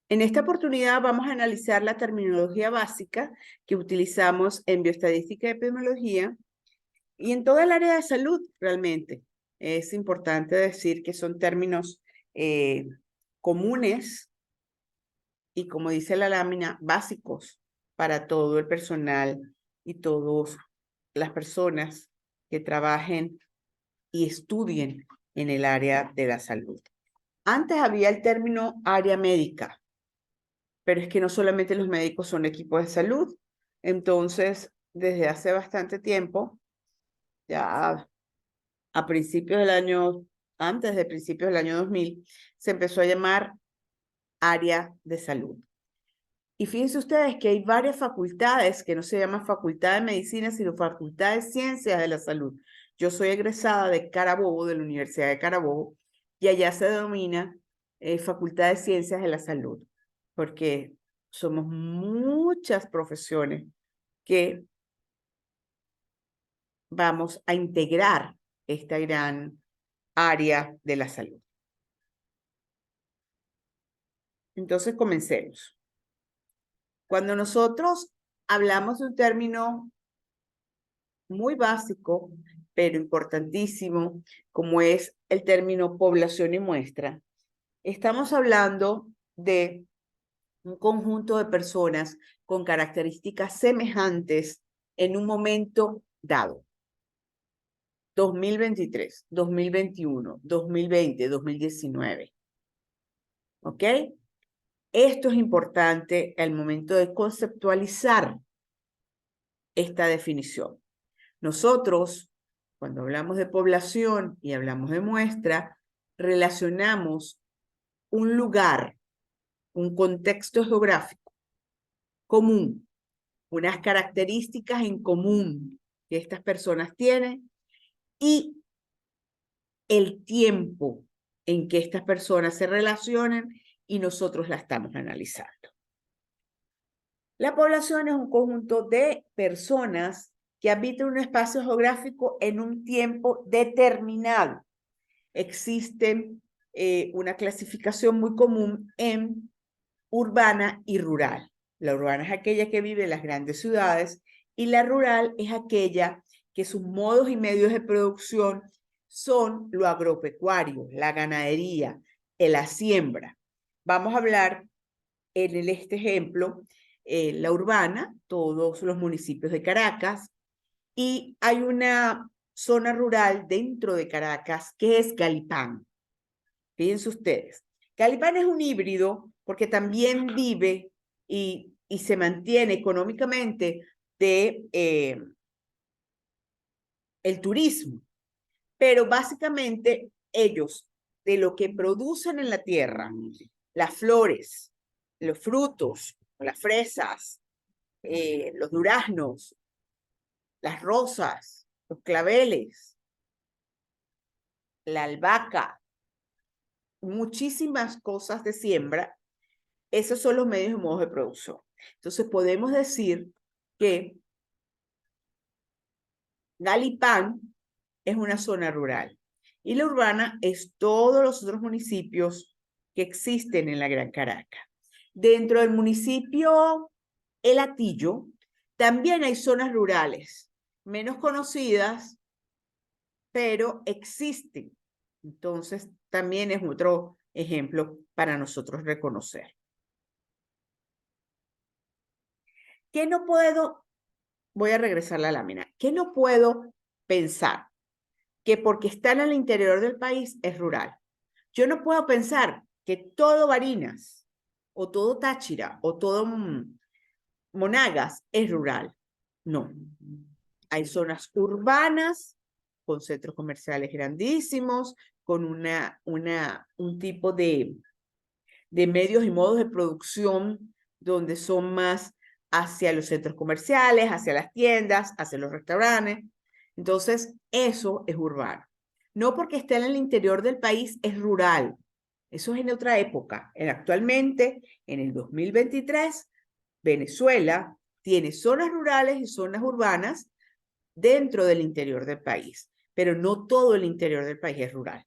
En esta oportunidad vamos a analizar la terminología básica que utilizamos en bioestadística y epidemiología y en toda el área de salud realmente. Es importante decir que son términos comunes y, como dice la lámina, básicos para todo el personal y todas las personas que trabajen y estudien en el área de la salud. Antes había el término área médica, pero es que no solamente los médicos son equipos de salud. Entonces, desde hace bastante tiempo, ya a principios del año, antes de principios del año 2000, se empezó a llamar área de salud. Y fíjense ustedes que hay varias facultades que no se llaman facultad de medicina, sino facultad de ciencias de la salud. Yo soy egresada de Carabobo, de la Universidad de Carabobo, y allá se denomina facultad de ciencias de la salud, porque somos muchas profesiones que vamos a integrar esta gran área de la salud. Entonces, comencemos. Cuando nosotros hablamos de un término muy básico, pero importantísimo, como es el término población y muestra, estamos hablando de un conjunto de personas con características semejantes en un momento dado. 2023, 2021, 2020, 2019. ¿Ok? Esto es importante al momento de conceptualizar esta definición. Nosotros, cuando hablamos de población y hablamos de muestra, relacionamos un lugar, un contexto geográfico común, unas características en común que estas personas tienen y el tiempo en que estas personas se relacionan y nosotros la estamos analizando. La población es un conjunto de personas que habitan un espacio geográfico en un tiempo determinado. Existe una clasificación muy común en urbana y rural. La urbana es aquella que vive en las grandes ciudades y la rural es aquella que sus modos y medios de producción son lo agropecuario, la ganadería, la siembra. Vamos a hablar en este ejemplo, la urbana, todos los municipios de Caracas, y hay una zona rural dentro de Caracas que es Galipán. Fíjense ustedes, Galipán es un híbrido porque también vive y se mantiene económicamente de el turismo, pero básicamente ellos, de lo que producen en la tierra, las flores, los frutos, las fresas, los duraznos, las rosas, los claveles, la albahaca, muchísimas cosas de siembra, esos son los medios y modos de producción. Entonces podemos decir que Galipán es una zona rural y la urbana es todos los otros municipios que existen en la Gran Caracas. Dentro del municipio El Hatillo también hay zonas rurales, menos conocidas, pero existen. Entonces, también es otro ejemplo para nosotros reconocer. ¿Qué no puedo? Voy a regresar la lámina. ¿Qué no puedo pensar? Que porque están en el interior del país es rural. Yo no puedo pensar que todo Barinas, o todo Táchira, o todo Monagas es rural. No. Hay zonas urbanas con centros comerciales grandísimos, con un tipo de medios y modos de producción donde son más hacia los centros comerciales, hacia las tiendas, hacia los restaurantes. Entonces, eso es urbano. No porque esté en el interior del país es rural. Eso es en otra época. Actualmente, en el 2023, Venezuela tiene zonas rurales y zonas urbanas dentro del interior del país, pero no todo el interior del país es rural.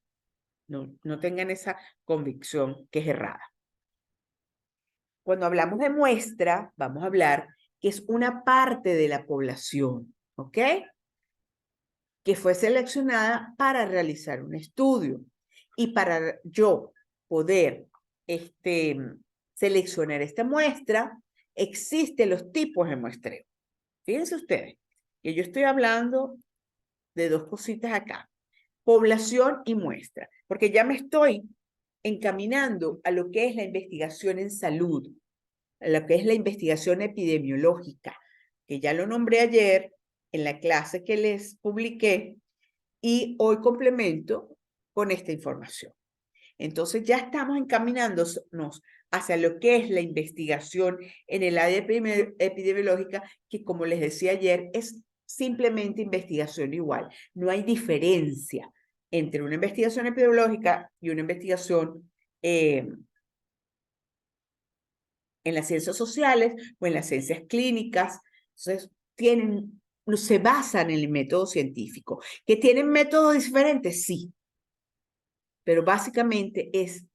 No tengan esa convicción que es errada. Cuando hablamos de muestra, vamos a hablar que es una parte de la población, ¿ok? Que fue seleccionada para realizar un estudio. Y para yo poder seleccionar esta muestra, existen los tipos de muestreo. Fíjense ustedes que yo estoy hablando de dos cositas acá. Población y muestra, porque ya me estoy encaminando a lo que es la investigación en salud, a lo que es la investigación epidemiológica, que ya lo nombré ayer en la clase que les publiqué y hoy complemento con esta información. Entonces ya estamos encaminándonos hacia lo que es la investigación en el área epidemiológica, que como les decía ayer, es simplemente investigación igual. No hay diferencia entre una investigación epidemiológica y una investigación en las ciencias sociales o en las ciencias clínicas. Entonces, se basan en el método científico. ¿Que tienen métodos diferentes? Sí. Pero básicamente es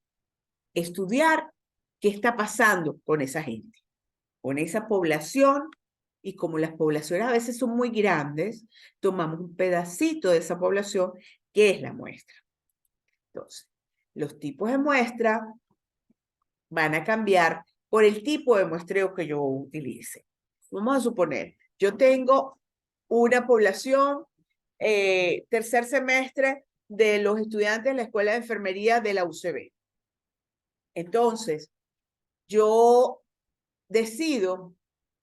estudiar qué está pasando con esa gente, con esa población, y como las poblaciones a veces son muy grandes, tomamos un pedacito de esa población que es la muestra. Entonces, los tipos de muestra van a cambiar por el tipo de muestreo que yo utilice. Vamos a suponer, yo tengo una población, tercer semestre de los estudiantes de la Escuela de Enfermería de la UCB. Entonces, yo decido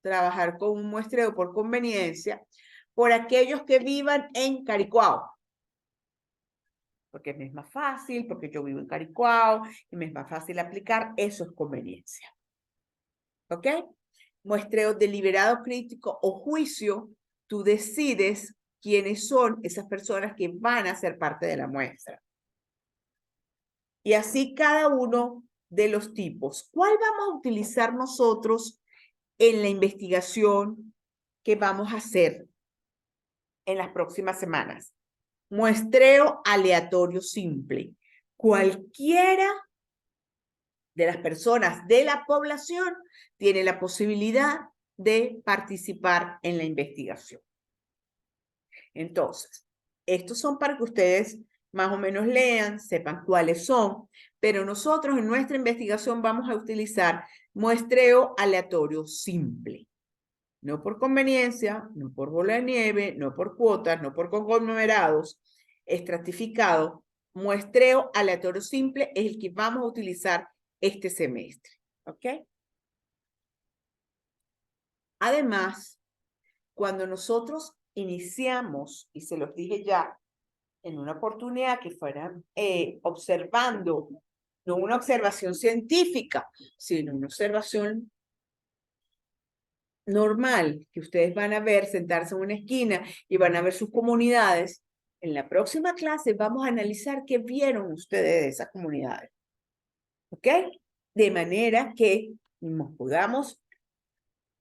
trabajar con un muestreo por conveniencia por aquellos que vivan en Caricuao. Porque me es más fácil, porque yo vivo en Caricuao y me es más fácil aplicar, eso es conveniencia. ¿Ok? Muestreo deliberado, crítico o juicio, tú decides quiénes son esas personas que van a ser parte de la muestra. Y así cada uno de los tipos. ¿Cuál vamos a utilizar nosotros en la investigación que vamos a hacer en las próximas semanas? Muestreo aleatorio simple. Cualquiera de las personas de la población tiene la posibilidad de participar en la investigación. Entonces, estos son para que ustedes más o menos lean, sepan cuáles son, pero nosotros en nuestra investigación vamos a utilizar muestreo aleatorio simple. No por conveniencia, no por bola de nieve, no por cuotas, no por conglomerados estratificados. Muestreo aleatorio simple es el que vamos a utilizar este semestre. ¿Ok? Además, cuando nosotros iniciamos, y se los dije ya en una oportunidad, que fueran observando, no una observación científica, sino una observación normal, que ustedes van a ver, sentarse en una esquina y van a ver sus comunidades. En la próxima clase vamos a analizar qué vieron ustedes de esas comunidades. ¿Ok? De manera que nos podamos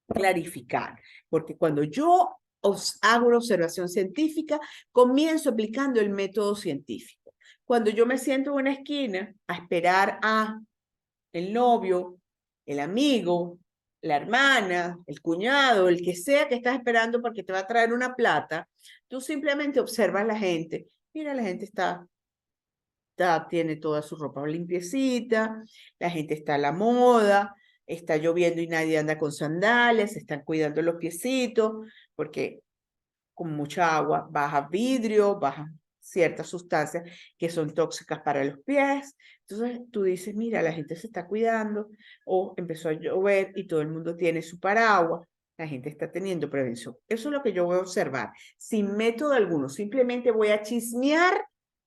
clarificar. Porque cuando yo hago una observación científica, comienzo aplicando el método científico. Cuando yo me siento en una esquina a esperar a el novio, el amigo, la hermana, el cuñado, el que sea que estás esperando porque te va a traer una plata, tú simplemente observas a la gente. Mira, la gente tiene toda su ropa limpiecita, la gente está a la moda, está lloviendo y nadie anda con sandalias, se están cuidando los piecitos, porque con mucha agua baja vidrio, baja ciertas sustancias que son tóxicas para los pies. Entonces tú dices, mira, la gente se está cuidando, o empezó a llover y todo el mundo tiene su paraguas, la gente está teniendo prevención. Eso es lo que yo voy a observar, sin método alguno, simplemente voy a chismear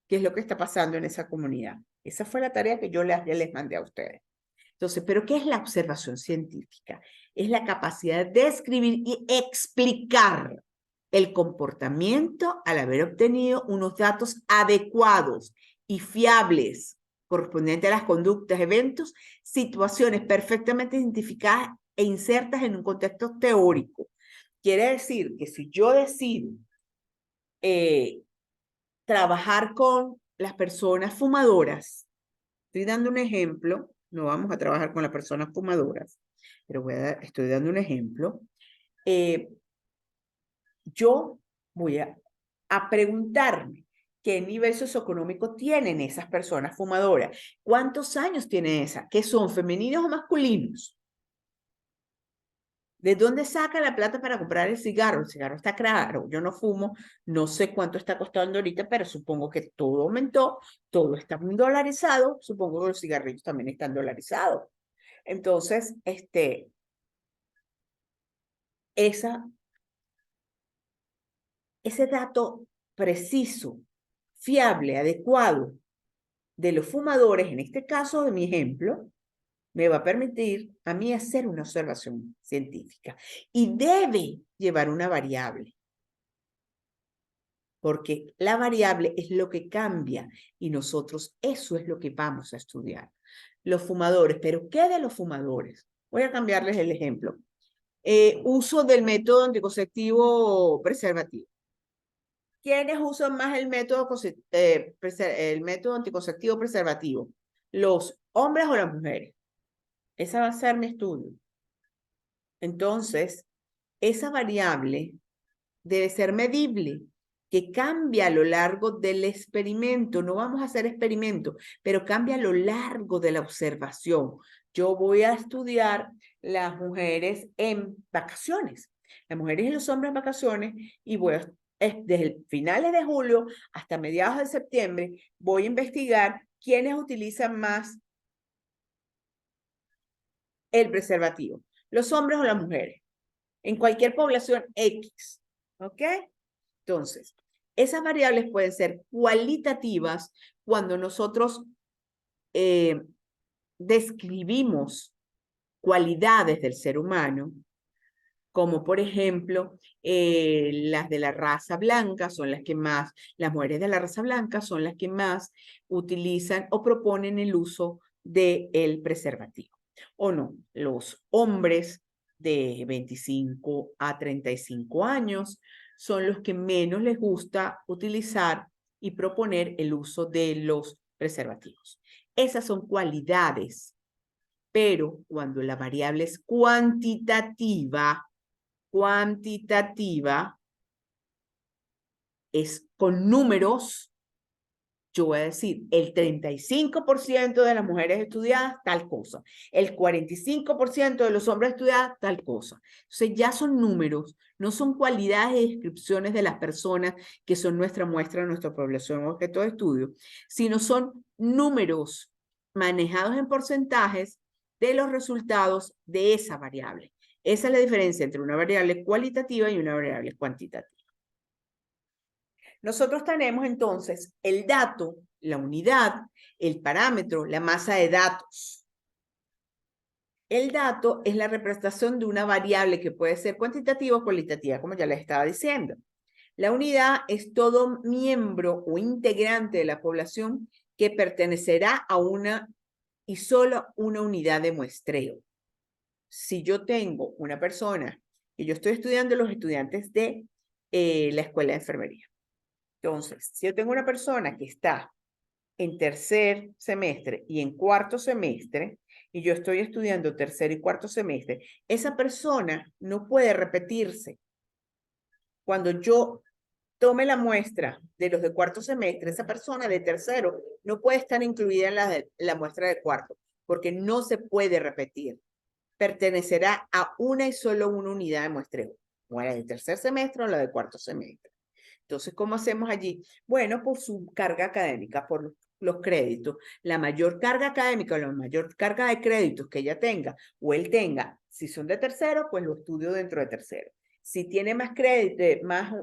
qué es lo que está pasando en esa comunidad. Esa fue la tarea que yo les mandé a ustedes. Entonces, ¿pero qué es la observación científica? Es la capacidad de describir y explicar el comportamiento al haber obtenido unos datos adecuados y fiables correspondientes a las conductas, eventos, situaciones perfectamente identificadas e insertas en un contexto teórico. Quiere decir que si yo decido trabajar con las personas fumadoras, estoy dando un ejemplo, no vamos a trabajar con las personas fumadoras, pero estoy dando un ejemplo. Yo voy a preguntarme qué nivel socioeconómico tienen esas personas fumadoras, cuántos años tienen esas, que son femeninos o masculinos. ¿De dónde saca la plata para comprar el cigarro? El cigarro está caro, yo no fumo, no sé cuánto está costando ahorita, pero supongo que todo aumentó, todo está dolarizado, supongo que los cigarrillos también están dolarizados. Entonces, ese dato preciso, fiable, adecuado de los fumadores, en este caso de mi ejemplo, me va a permitir a mí hacer una observación científica y debe llevar una variable, porque la variable es lo que cambia y nosotros eso es lo que vamos a estudiar. Los fumadores, pero ¿qué de los fumadores? Voy a cambiarles el ejemplo. Uso del método anticonceptivo preservativo. ¿Quiénes usan más el método anticonceptivo preservativo? ¿Los hombres o las mujeres? Esa va a ser mi estudio. Entonces, esa variable debe ser medible, que cambia a lo largo del experimento. No vamos a hacer experimentos, pero cambia a lo largo de la observación. Yo voy a estudiar las mujeres en vacaciones, las mujeres y los hombres en vacaciones, y desde finales de julio hasta mediados de septiembre, voy a investigar quiénes utilizan más el preservativo, los hombres o las mujeres, en cualquier población X, ¿ok? Entonces, esas variables pueden ser cualitativas cuando nosotros describimos cualidades del ser humano, como por ejemplo, las de la raza blanca son las que más, las mujeres de la raza blanca son las que más utilizan o proponen el uso del preservativo. O no, los hombres de 25 a 35 años son los que menos les gusta utilizar y proponer el uso de los preservativos. Esas son cualidades, pero cuando la variable es cuantitativa es con números. Yo voy a decir, el 35% de las mujeres estudiadas, tal cosa. El 45% de los hombres estudiados, tal cosa. Entonces ya son números, no son cualidades y descripciones de las personas que son nuestra muestra, nuestra población objeto de estudio, sino son números manejados en porcentajes de los resultados de esa variable. Esa es la diferencia entre una variable cualitativa y una variable cuantitativa. Nosotros tenemos entonces el dato, la unidad, el parámetro, la masa de datos. El dato es la representación de una variable que puede ser cuantitativa o cualitativa, como ya les estaba diciendo. La unidad es todo miembro o integrante de la población que pertenecerá a una y solo una unidad de muestreo. Si yo tengo una persona, y yo estoy estudiando los estudiantes de la escuela de enfermería. Entonces, si yo tengo una persona que está en tercer semestre y en cuarto semestre, y yo estoy estudiando tercer y cuarto semestre, esa persona no puede repetirse. Cuando yo tome la muestra de los de cuarto semestre, esa persona de tercero no puede estar incluida en la muestra de cuarto, porque no se puede repetir. Pertenecerá a una y solo una unidad de muestreo, o la de tercer semestre o la de cuarto semestre. Entonces, ¿cómo hacemos allí? Bueno, por su carga académica, por los créditos. La mayor carga académica o la mayor carga de créditos que ella tenga o él tenga, si son de tercero, pues lo estudio dentro de tercero. Si tiene más crédito, más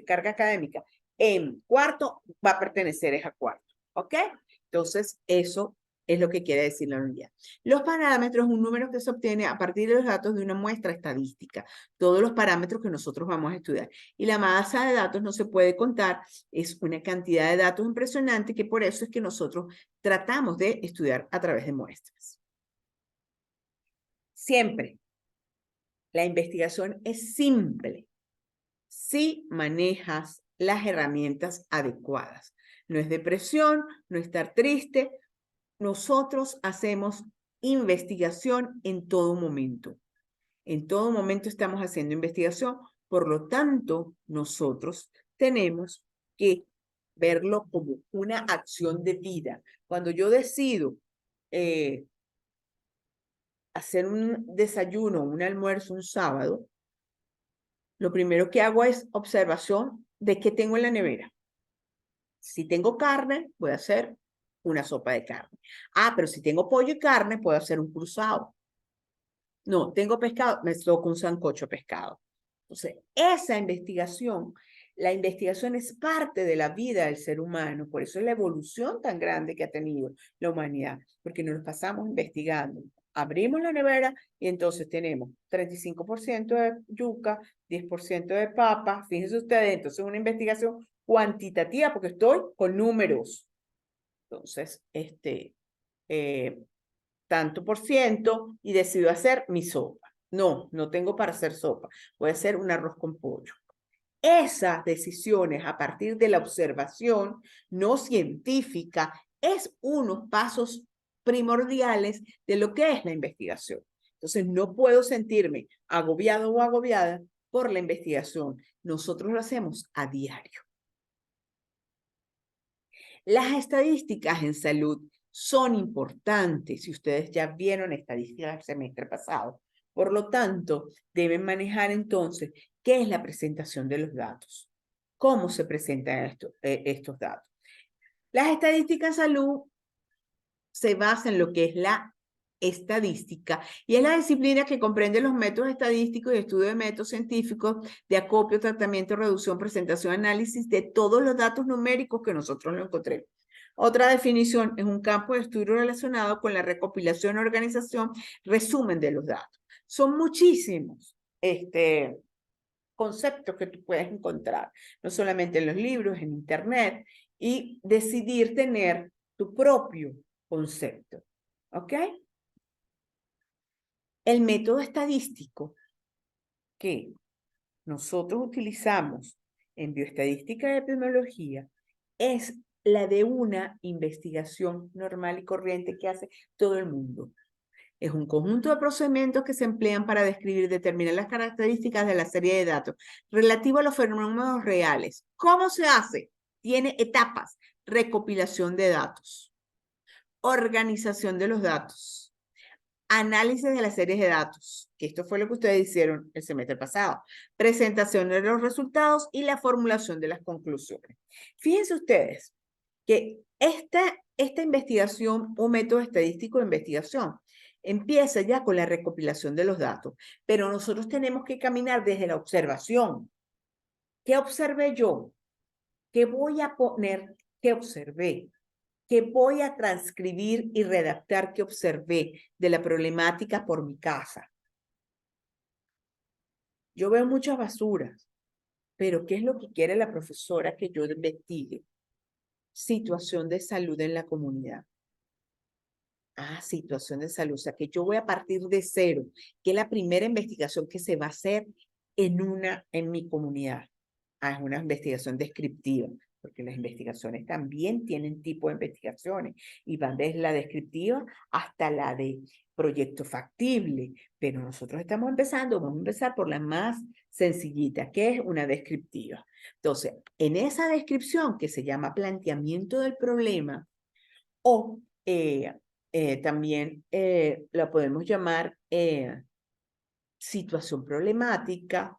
carga académica en cuarto, va a pertenecer a cuarto. ¿Ok? Entonces, eso es lo que quiere decir la unidad. Los parámetros, un número que se obtiene a partir de los datos de una muestra estadística. Todos los parámetros que nosotros vamos a estudiar. Y la masa de datos no se puede contar, es una cantidad de datos impresionante que por eso es que nosotros tratamos de estudiar a través de muestras. Siempre, la investigación es simple si manejas las herramientas adecuadas. no es depresión, no estar triste. Nosotros hacemos investigación en todo momento. En todo momento estamos haciendo investigación, por lo tanto, nosotros tenemos que verlo como una acción de vida. Cuando yo decido hacer un desayuno, un almuerzo un sábado, lo primero que hago es observación de qué tengo en la nevera. Si tengo carne, voy a hacer una sopa de carne. Ah, pero si tengo pollo y carne, puedo hacer un cruzado. No, tengo pescado, me toco un sancocho pescado. Entonces, esa investigación, la investigación es parte de la vida del ser humano, por eso es la evolución tan grande que ha tenido la humanidad, porque nos pasamos investigando. Abrimos la nevera y entonces tenemos 35% de yuca, 10% de papa, fíjense ustedes, entonces es una investigación cuantitativa porque estoy con números. Entonces, tanto por ciento y decido hacer mi sopa. No, no tengo para hacer sopa. Voy a hacer un arroz con pollo. Esas decisiones a partir de la observación no científica es unos pasos primordiales de lo que es la investigación. Entonces, no puedo sentirme agobiado o agobiada por la investigación. Nosotros lo hacemos a diario. Las estadísticas en salud son importantes, si ustedes ya vieron estadísticas del semestre pasado. Por lo tanto, deben manejar entonces qué es la presentación de los datos, cómo se presentan estos datos. Las estadísticas en salud se basan en lo que es la estadística y es la disciplina que comprende los métodos estadísticos y estudio de métodos científicos de acopio, tratamiento, reducción, presentación, análisis de todos los datos numéricos que nosotros lo encontremos. Otra definición es un campo de estudio relacionado con la recopilación, organización, resumen de los datos. Son muchísimos conceptos que tú puedes encontrar, no solamente en los libros, en internet, y decidir tener tu propio concepto. ¿Ok? El método estadístico que nosotros utilizamos en bioestadística y epidemiología es la de una investigación normal y corriente que hace todo el mundo. Es un conjunto de procedimientos que se emplean para describir y determinar las características de la serie de datos relativo a los fenómenos reales. ¿Cómo se hace? Tiene etapas. Recopilación de datos, organización de los datos, análisis de las series de datos, que esto fue lo que ustedes hicieron el semestre pasado, presentación de los resultados y la formulación de las conclusiones. Fíjense ustedes que esta investigación o método estadístico de investigación empieza ya con la recopilación de los datos, pero nosotros tenemos que caminar desde la observación. ¿Qué observé yo? ¿Qué voy a poner? ¿Qué observé? ¿Qué voy a transcribir y redactar que observé de la problemática por mi casa? Yo veo muchas basuras, pero ¿qué es lo que quiere la profesora que yo investigue? Situación de salud en la comunidad. Situación de salud. O sea, que yo voy a partir de cero, que es la primera investigación que se va a hacer en mi comunidad. Es una investigación descriptiva, porque las investigaciones también tienen tipo de investigaciones y van desde la descriptiva hasta la de proyecto factible. Pero nosotros estamos empezando, vamos a empezar por la más sencillita, que es una descriptiva. Entonces, en esa descripción que se llama planteamiento del problema o también la podemos llamar situación problemática.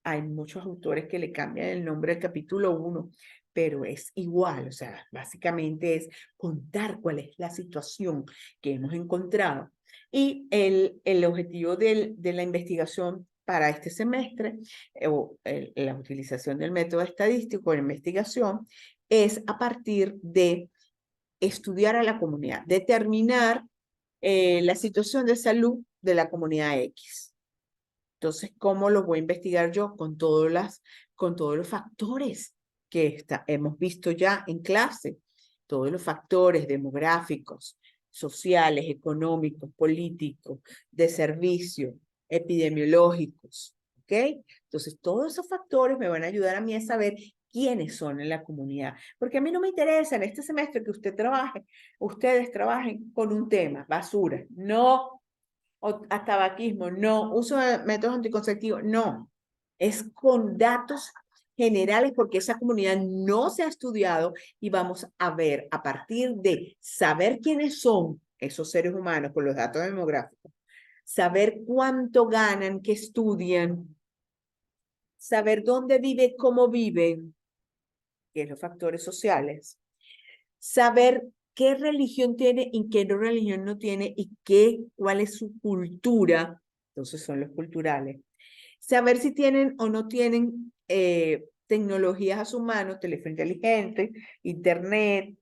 Hay muchos autores que le cambian el nombre al capítulo 1, pero es igual, o sea, básicamente es contar cuál es la situación que hemos encontrado. Y el objetivo de la investigación para este semestre, o la utilización del método estadístico de investigación, es a partir de estudiar a la comunidad, determinar la situación de salud de la comunidad X. Entonces, ¿cómo lo voy a investigar yo? Con todos los factores que hemos visto ya en clase, todos los factores demográficos, sociales, económicos, políticos, de servicio, epidemiológicos, ¿ok? Entonces, todos esos factores me van a ayudar a mí a saber quiénes son en la comunidad. Porque a mí no me interesa en este semestre que ustedes trabajen con un tema, basura, no, o a tabaquismo, no, uso de métodos anticonceptivos, no. Es con datos generales porque esa comunidad no se ha estudiado y vamos a ver a partir de saber quiénes son esos seres humanos con los datos demográficos, saber cuánto ganan, qué estudian, saber dónde viven, cómo viven, que es los factores sociales, saber qué religión tiene y qué religión no tiene y cuál es su cultura, entonces son los culturales, saber si tienen o no tienen tecnologías a su mano, teléfono inteligente, internet,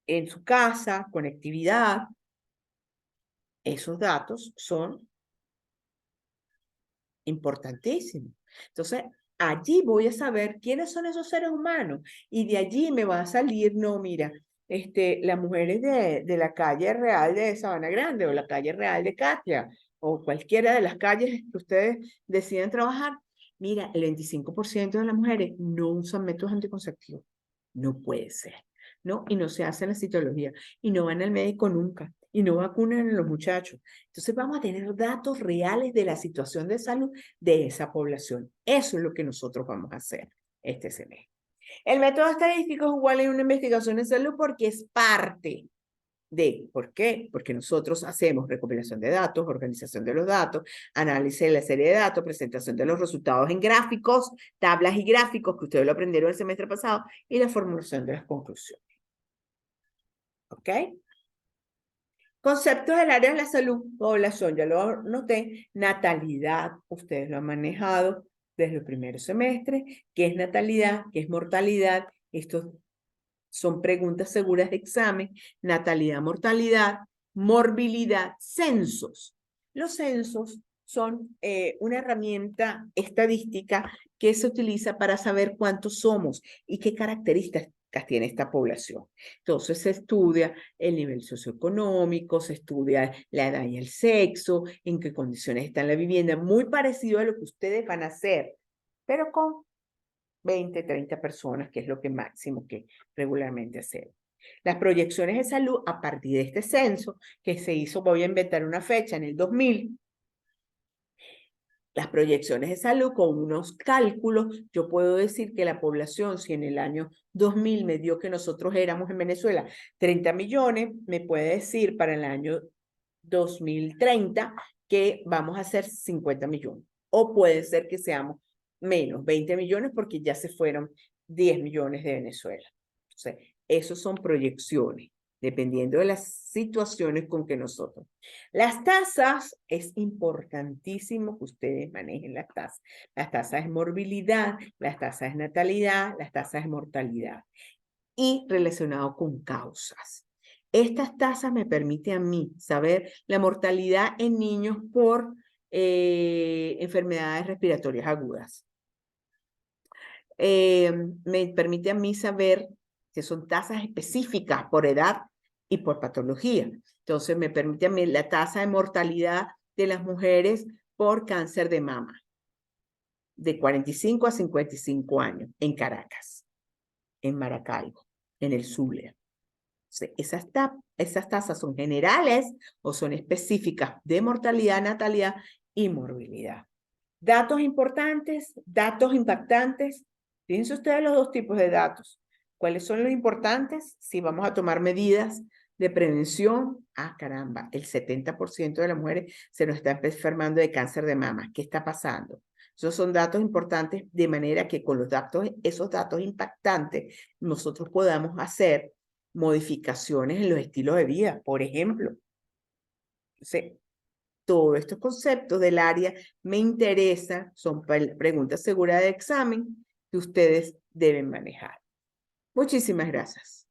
en su casa, conectividad. Esos datos son importantísimos. Entonces, allí voy a saber quiénes son esos seres humanos y de allí me va a salir, no, mira, las mujeres de la calle real de Sabana Grande o la calle real de Katia o cualquiera de las calles que ustedes deciden trabajar, mira, el 25% de las mujeres no usan métodos anticonceptivos. No puede ser, ¿no? Y no se hace la citología y no van al médico nunca y no vacunan a los muchachos. Entonces vamos a tener datos reales de la situación de salud de esa población. Eso es lo que nosotros vamos a hacer este semestre. El método estadístico es igual en una investigación en salud porque es parte de, ¿por qué? Porque nosotros hacemos recopilación de datos, organización de los datos, análisis de la serie de datos, presentación de los resultados en gráficos, tablas y gráficos que ustedes lo aprendieron el semestre pasado y la formulación de las conclusiones. ¿Ok? Conceptos del área de la salud, población, ya lo noté, natalidad, ustedes lo han manejado desde el primer semestre, ¿qué es natalidad? ¿Qué es mortalidad? Estos son preguntas seguras de examen, natalidad, mortalidad, morbilidad, censos. Los censos son una herramienta estadística que se utiliza para saber cuántos somos y qué características tiene esta población. Entonces se estudia el nivel socioeconómico, se estudia la edad y el sexo, en qué condiciones está la vivienda, muy parecido a lo que ustedes van a hacer, pero con 20, 30 personas, que es lo que máximo que regularmente hacemos. Las proyecciones de salud a partir de este censo que se hizo, voy a inventar una fecha, en el 2000, las proyecciones de salud con unos cálculos, yo puedo decir que la población, si en el año 2000 me dio que nosotros éramos en Venezuela 30 millones, me puede decir para el año 2030 que vamos a ser 50 millones. O puede ser que seamos menos, 20 millones, porque ya se fueron 10 millones de Venezuela. Entonces, esos son proyecciones, dependiendo de las situaciones con que nosotros. Las tasas, es importantísimo que ustedes manejen las tasas. Las tasas de morbilidad, las tasas de natalidad, las tasas de mortalidad. Y relacionado con causas. Estas tasas me permiten a mí saber la mortalidad en niños por enfermedades respiratorias agudas. Me permite a mí saber que son tasas específicas por edad y por patología. Entonces me permite a mí la tasa de mortalidad de las mujeres por cáncer de mama de 45 a 55 años en Caracas, en Maracaibo, en el Zulia. Esas tasas son generales o son específicas de mortalidad, natalidad y morbilidad. Datos importantes, datos impactantes. Fíjense ustedes los dos tipos de datos. ¿Cuáles son los importantes? Si vamos a tomar medidas de prevención, caramba, el 70% de las mujeres se nos está enfermando de cáncer de mama. ¿Qué está pasando? Esos son datos importantes de manera que con esos datos impactantes nosotros podamos hacer modificaciones en los estilos de vida, por ejemplo. Entonces, todos estos conceptos del área me interesan, son preguntas seguras de examen que ustedes deben manejar. Muchísimas gracias.